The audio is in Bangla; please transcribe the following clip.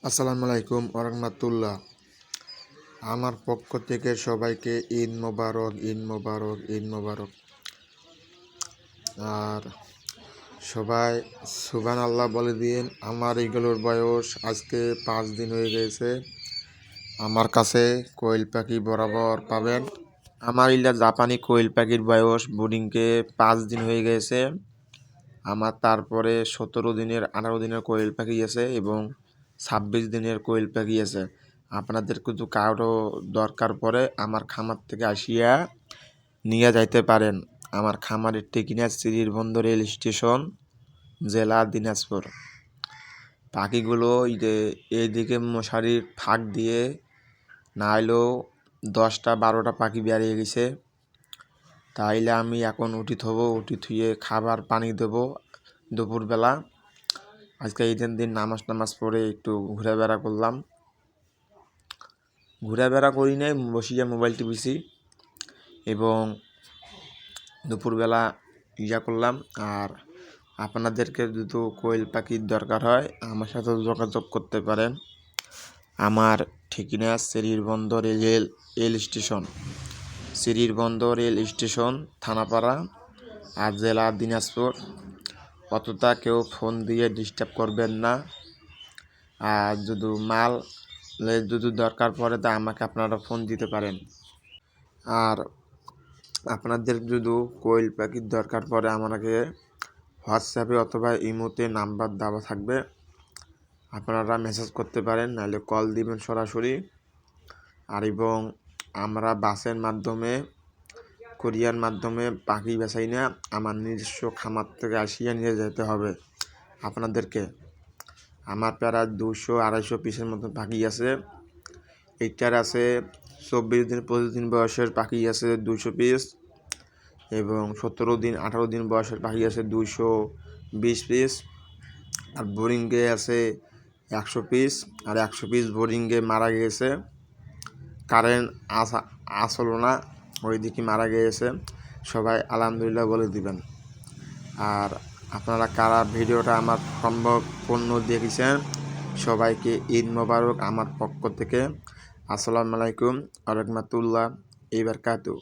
আসসালামু আলাইকুম ওরহমাতুল্লাহ। আমার পক্ষ থেকে সবাইকে ঈদ মোবারক, ঈদ মোবারক, ঈদ মোবারক। আর সবাই সুবহানাল্লাহ বলে দিন। আমার এগুলোর বয়স আজকে 5 দিন হয়ে গেছে। আমার কাছে কোয়েল পাখি বরাবর পাবেন। আমার ইলা জাপানি কোয়েল পাখির বয়স বোর্ডিংকে 5 দিন হয়ে গেছে। আমার তারপরে 17 দিনের 18 দিনের কোয়েল পাখি আছে এবং 26 দিনের কোয়েল পাখি আছে। আপনাদের কিন্তু কারো দরকার পড়ে আমার খামার থেকে আসিয়া নিয়ে যাইতে পারেন। আমার খামারের ঠিকানা শ্রীরবন্দর রেল স্টেশন, জেলা দিনাজপুর। পাখিগুলো এইদিকে মশারির ফাঁক দিয়ে না হলেও 10টা 12টা পাখি বেরিয়ে গেছে। তাইলে আমি এখন উঠি থবো, উঠি থুয়ে খাবার পানি দেবো দুপুরবেলা। আজকে ঈদের দিন নামাজ পড়ে একটু ঘোরাফেরা করলাম। ঘোরাফেরা করি নাই, বসিয়া মোবাইল টিপিছি এবং দুপুরবেলা করলাম। আর আপনাদেরকে যদি কোয়েল পাখির দরকার হয় আমার সাথে যোগাযোগ করতে পারেন। আমার ঠিকানা Shrirbandar rail station, Shrirbandar rail station, Thanapara, আর জেলা দিনাজপুর। অতটা কেউ ফোন দিয়ে ডিস্টার্ব করবেন না। আর যদি মাল যদি দরকার পড়ে তা আমাকে আপনারা ফোন দিতে পারেন। আর আপনাদের যদি কোয়েল পাখির দরকার পড়ে আমাকে হোয়াটসঅ্যাপে অথবা ইমোতে নাম্বার দেওয়া থাকবে, আপনারা মেসেজ করতে পারেন, নাহলে কল দিবেন সরাসরি। আর এবং আমরা বাসের মাধ্যমে, কোরিয়ার মাধ্যমে পাখি বেচাই না, আমার নিজস্ব খামার থেকে আসিয়া নিয়ে যেতে হবে আপনাদেরকে। আমার প্রায় 200-250 পিসের মতো পাখি আছে। এইটার আছে 24 দিন 25 দিন বয়সের পাখি আছে 200 পিস এবং 17 দিন 18 দিন বয়সের পাখি আছে 220 পিস। আর বোরিংয়ে আছে 100 পিস। আর 100 পিস বোরিংয়ে মারা গিয়েছে, কারেন্ট আসলো না, ওই দিকে মারা গিয়েছে। সবাই আলহামদুলিল্লাহ বলে দিবেন। আর আপনারা কারা ভিডিওটা আমার সম্পূর্ণ দেখেছেন সবাইকে ঈদ মোবারক আমার পক্ষ থেকে। আসসালামু আলাইকুম ওয়া রাহমাতুল্লাহি ওয়া বারাকাতুহু।